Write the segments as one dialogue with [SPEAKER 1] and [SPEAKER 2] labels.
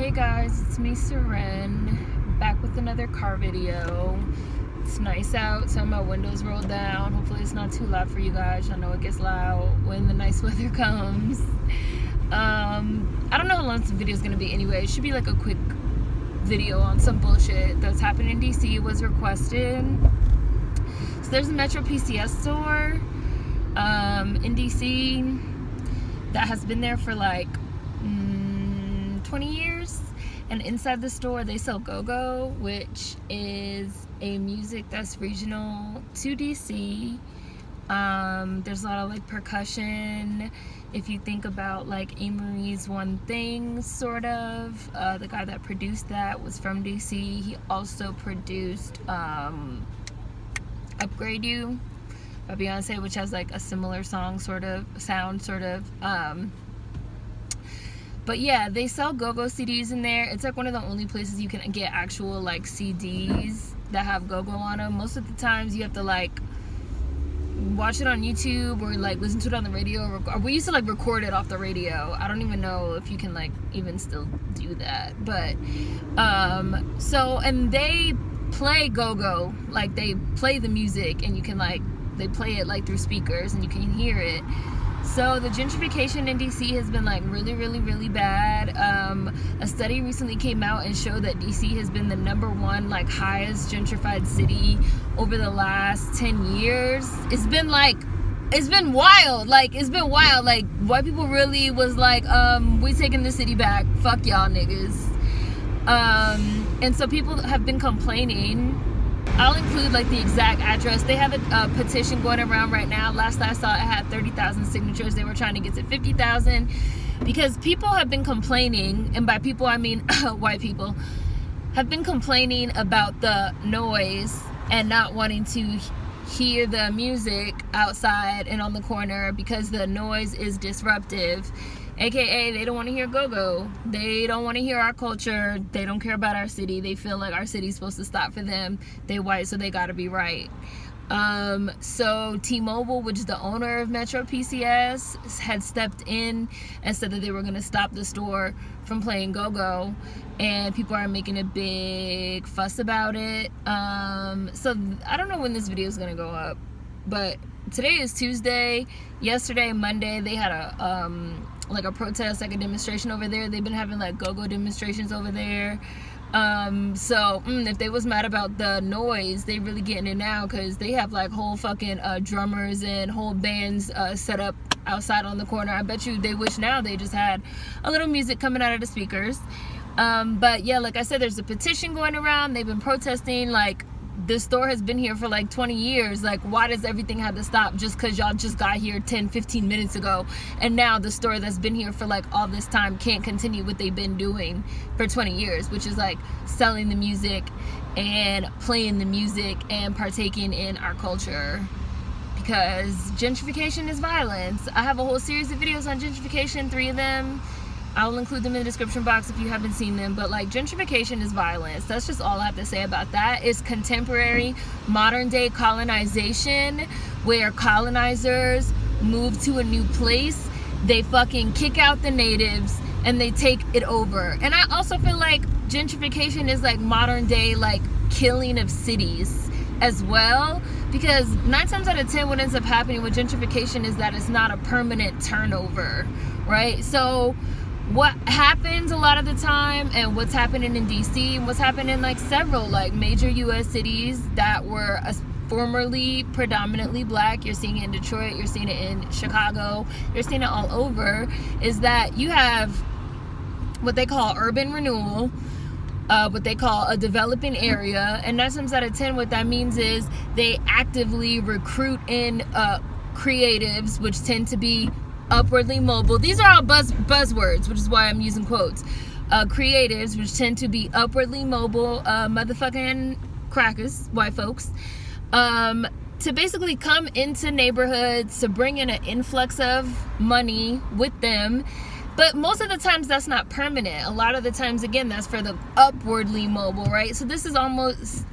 [SPEAKER 1] Hey guys, it's me, Seren, back with another car video. It's nice out, so my windows rolled down. Hopefully it's not too loud for you guys. I know it gets loud when the nice weather comes. I don't know how long this video is going to be anyway. It should be like a quick video on some bullshit that's happened in DC. It was requested. So there's a Metro PCS store in DC that has been there for like 20 years, and inside the store they sell go-go, which is a music that's regional to DC. There's a lot of like percussion. If you think about like Amory's One Thing, sort of, the guy that produced that was from DC. He also produced Upgrade You by Beyonce, which has like a similar sound sort of. But yeah, they sell go-go CDs in there. It's like one of the only places you can get actual like CDs that have go-go on them. Most of the times you have to like watch it on YouTube or like listen to it on the radio, or we used to like record it off the radio. I don't even know if you can like even still do that. But so, and they play go-go, like they play the music and you can like, they play it like through speakers and you can hear it. So the gentrification in DC has been like really bad. A study recently came out and showed that DC has been the #1 like highest gentrified city over the last 10 years. It's been wild. Like white people really was like, we taking the city back. Fuck y'all niggas. And so people have been complaining. I'll include like the exact address. They have a petition going around right now. Last I saw, it had 30,000 signatures. They were trying to get to 50,000 because people have been complaining, and by people I mean white people, have been complaining about the noise and not wanting to hear the music outside and on the corner because the noise is disruptive. AKA, they don't want to hear go-go. They don't want to hear our culture. They don't care about our city. They feel like our city's supposed to stop for them. They white, so they gotta be right. So T-Mobile, which is the owner of Metro PCS, had stepped in and said that they were gonna stop the store from playing go-go, and people are making a big fuss about it. So I don't know when this video is gonna go up, but today is Tuesday. Yesterday, Monday, they had a protest, like a demonstration over there. They've been having like go-go demonstrations over there. So if they was mad about the noise, they really getting it now, because they have like whole fucking drummers and whole bands set up outside on the corner. I bet you they wish now they just had a little music coming out of the speakers. But yeah, like I said, there's a petition going around. They've been protesting, like, this store has been here for like 20 years. Like, why does everything have to stop just because y'all just got here 10-15 minutes ago, and now the store that's been here for like all this time can't continue what they've been doing for 20 years, which is like selling the music and playing the music and partaking in our culture, because gentrification is violence. I have a whole series of videos on gentrification, 3 of them. I will include them in the description box if you haven't seen them. But like, gentrification is violence. That's just all I have to say about that. It's contemporary, modern day colonization, where colonizers move to a new place, they fucking kick out the natives and they take it over. And I also feel like gentrification is like modern day like killing of cities as well, because 9 times out of 10 what ends up happening with gentrification is that it's not a permanent turnover, right? So what happens a lot of the time, and what's happening in DC, and what's happening in like several like major US cities that were formerly predominantly black, you're seeing it in Detroit, you're seeing it in Chicago, you're seeing it all over, is that you have what they call urban renewal, what they call a developing area, and 9 times out of 10 what that means is they actively recruit in creatives, which tend to be upwardly mobile. These are all buzzwords, which is why I'm using quotes. Creatives, which tend to be upwardly mobile motherfucking crackers, white folks, to basically come into neighborhoods, to bring in an influx of money with them, But most of the times that's not permanent. A lot of the times, again, that's for the upwardly mobile, right? So this is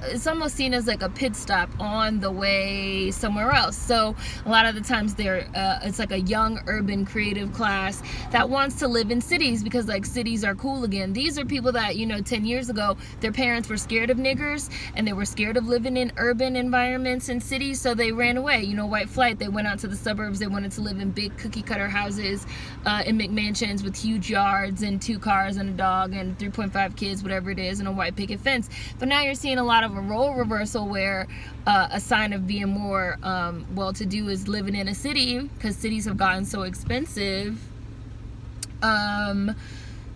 [SPEAKER 1] it's almost seen as like a pit stop on the way somewhere else. So a lot of the times it's like a young urban creative class that wants to live in cities because like cities are cool again. These are people that, 10 years ago, their parents were scared of niggers and they were scared of living in urban environments and cities, so they ran away. White flight, they went out to the suburbs. They wanted to live in big cookie cutter houses in McMansions with huge yards and 2 cars and a dog and 3.5 kids, whatever it is, and a white picket fence. But now you're seeing a lot of a role reversal where a sign of being more well-to-do is living in a city because cities have gotten so expensive.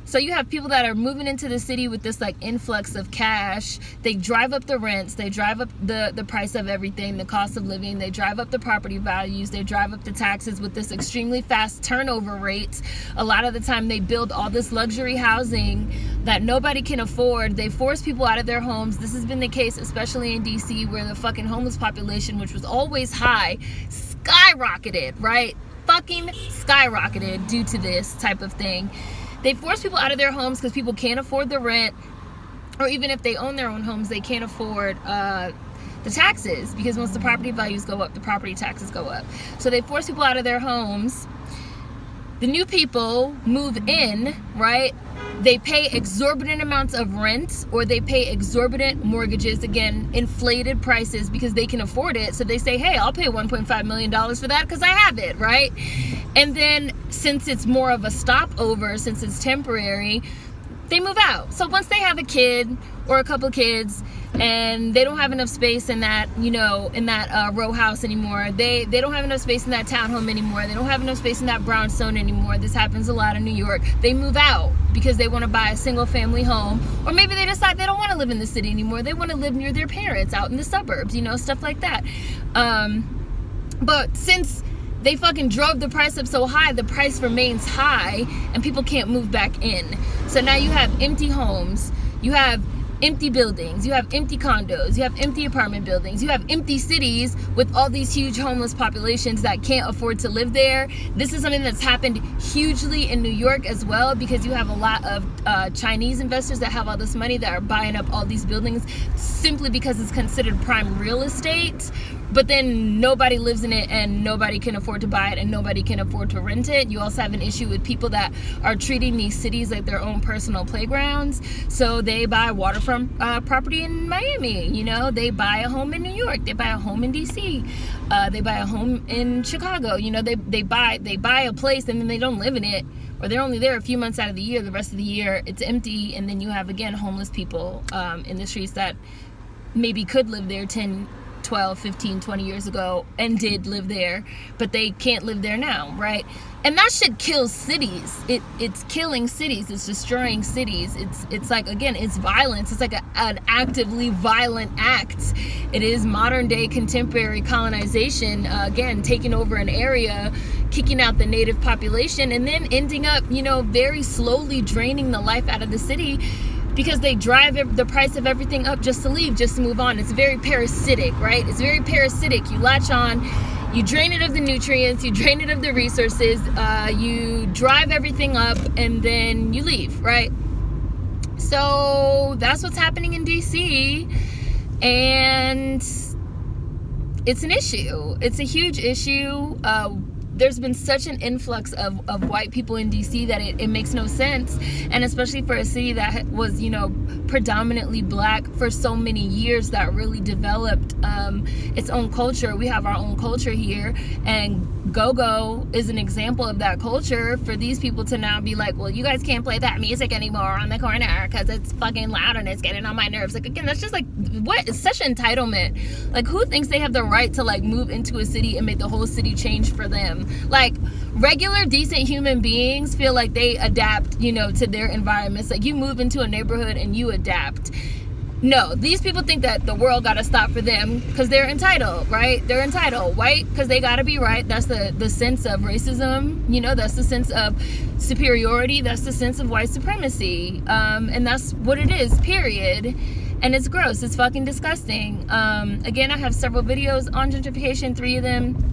[SPEAKER 1] So you have people that are moving into the city with this like influx of cash. They drive up the rents, they drive up the price of everything, the cost of living, they drive up the property values, they drive up the taxes with this extremely fast turnover rate. A lot of the time they build all this luxury housing that nobody can afford. They force people out of their homes. This has been the case especially in DC, where the fucking homeless population, which was always high, skyrocketed, right? Fucking skyrocketed due to this type of thing. They force people out of their homes because people can't afford the rent, or even if they own their own homes, they can't afford the taxes, because once the property values go up, the property taxes go up. So they force people out of their homes. The new people move in, right? They pay exorbitant amounts of rent, or they pay exorbitant mortgages, again, inflated prices because they can afford it. So they say, hey, I'll pay $1.5 million for that because I have it, right? And then since it's more of a stopover, since it's temporary, they move out. So once they have a kid or a couple of kids and they don't have enough space in that, in that row house anymore, they don't have enough space in that townhome anymore, they don't have enough space in that brownstone anymore. This happens a lot in New York. They move out because they want to buy a single family home, or maybe they decide they don't want to live in the city anymore. They want to live near their parents out in the suburbs, stuff like that. But since they fucking drove the price up so high, the price remains high and people can't move back in. So now you have empty homes, you have empty buildings, you have empty condos, you have empty apartment buildings, you have empty cities with all these huge homeless populations that can't afford to live there. This is something that's happened hugely in New York as well, because you have a lot of Chinese investors that have all this money that are buying up all these buildings simply because it's considered prime real estate. But then nobody lives in it and nobody can afford to buy it and nobody can afford to rent it. You also have an issue with people that are treating these cities like their own personal playgrounds. So they buy waterfront property in Miami, they buy a home in New York, they buy a home in DC, they buy a home in Chicago. They buy a place and then they don't live in it, or they're only there a few months out of the year. The rest of the year it's empty, and then you have, again, homeless people in the streets that maybe could live there 10, 12, 15, 20 years ago and did live there, but they can't live there now, right? And that shit kills cities. It's killing cities. It's destroying cities. It's like, again, it's violence. It's like an actively violent act. It is modern day contemporary colonization, again, taking over an area, kicking out the native population, and then ending up, very slowly draining the life out of the city, because they drive the price of everything up just to leave, just to move on. It's very parasitic, right? It's very parasitic. You latch on, you drain it of the nutrients, you drain it of the resources, you drive everything up, and then you leave, right? So that's what's happening in DC, and it's an issue. It's a huge issue. There's been such an influx of white people in DC that it makes no sense. And especially for a city that was, predominantly black for so many years, that really developed its own culture. We have our own culture here, and go-go is an example of that culture. For these people to now be like, well, you guys can't play that music anymore on the corner because it's fucking loud and it's getting on my nerves. Like, again, that's just like, what? It's such entitlement. Like, who thinks they have the right to like move into a city and make the whole city change for them? Like, regular decent human beings feel like they adapt, to their environments. Like, you move into a neighborhood and you adapt. No, these people think that the world gotta stop for them because they're entitled, right? They're entitled. White, because they gotta be right. That's the sense of racism, that's the sense of superiority. That's the sense of white supremacy. And that's what it is, period. And it's gross. It's fucking disgusting. Again, I have several videos on gentrification, 3 of them